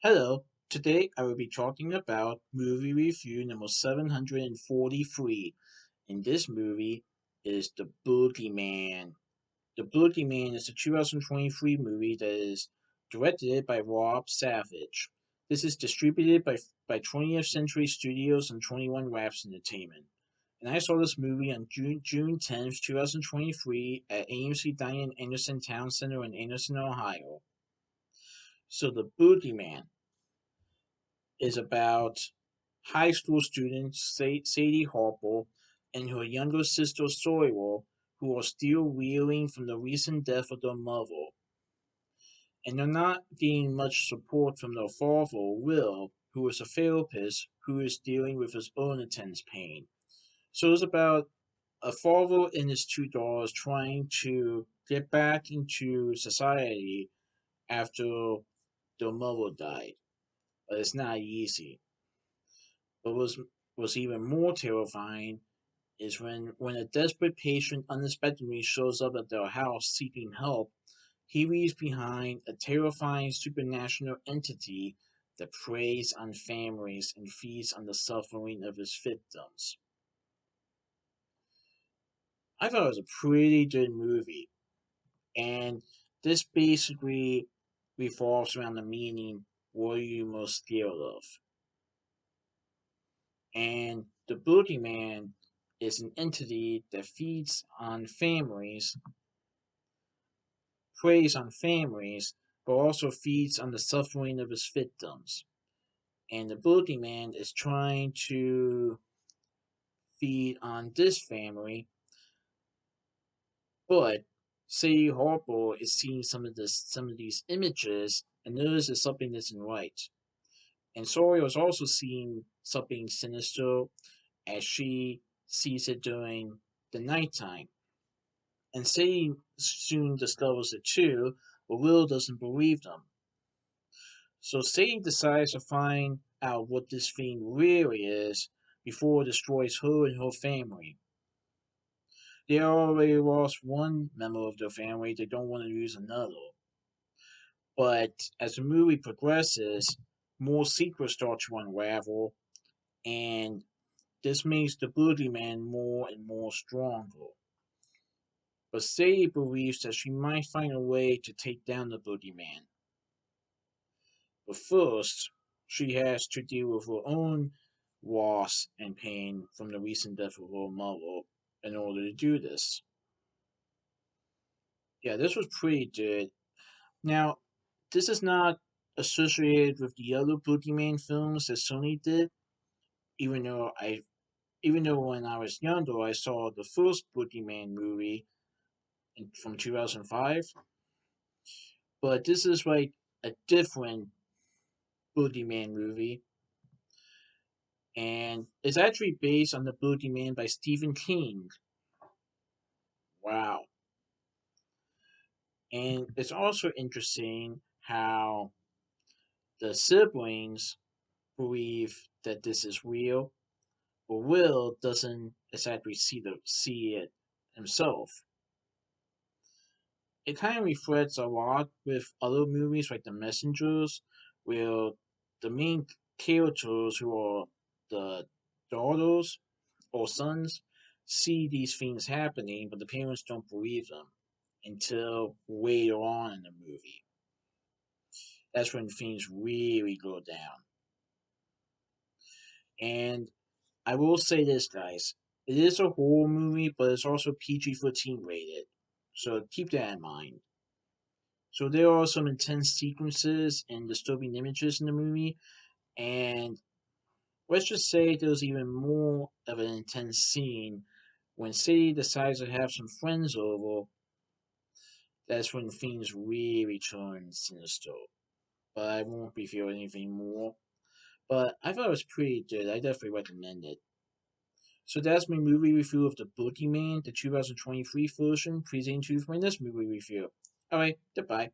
Hello, today I will be talking about movie review number 743. And this movie is The Boogeyman. The Boogeyman is a 2023 movie that is directed by Rob Savage. This is distributed by 20th Century Studios and 21 Raps Entertainment. And I saw this movie on June 10th, 2023 at AMC Dine-In Anderson Town Center in Anderson, Ohio. So The Boogeyman is about high school student Sadie Harper and her younger sister Sawyer, who are still reeling from the recent death of their mother, and they're not getting much support from their father, Will, who is a therapist who is dealing with his own intense pain. So it's about a father and his two daughters trying to get back into society after their mother died, but it's not easy. What was even more terrifying is when a desperate patient unexpectedly shows up at their house seeking help, he leaves behind a terrifying supernatural entity that preys on families and feeds on the suffering of its victims. I thought it was a pretty good movie, and this basically revolves around the meaning, what are you most scared of? And the boogeyman is an entity that feeds on families, preys on families, but also feeds on the suffering of its victims. And the boogeyman is trying to feed on this family, but Sadie Harper is seeing some of these images and notices something isn't right. And Sawyer is also seeing something sinister as she sees it during the nighttime. And Sadie soon discovers it too, but Will doesn't believe them. So Sadie decides to find out what this thing really is before it destroys her and her family. They already lost one member of their family, they don't want to lose another. But as the movie progresses, more secrets start to unravel, and this makes the boogeyman more and more stronger. But Sadie believes that she might find a way to take down the boogeyman. But first, she has to deal with her own loss and pain from the recent death of her mother in order to do this. Yeah, this was pretty good. Now, this is not associated with the other Boogeyman films that Sony did, even though I even though when I was younger I saw the first Boogeyman movie from 2005, but this is like a different Boogeyman movie, and it's actually based on the Boogeyman by Stephen King. Wow. And it's also interesting how the siblings believe that this is real, but Will doesn't exactly see it himself. It kind of reflects a lot with other movies like The Messengers, where the main characters who are the daughters or sons see these things happening, but the parents don't believe them until later on in the movie. That's when things really go down. And I will say this, guys. It is a horror movie, but it's also PG-13 rated. So keep that in mind. So there are some intense sequences and disturbing images in the movie, and let's just say there's even more of an intense scene when Sadie decides to have some friends over. That's when things really turn sinister. But I won't reveal anything more. But I thought it was pretty good. I definitely recommend it. So that's my movie review of The Boogeyman, the 2023 version, presenting to you for my next movie review. Alright, goodbye.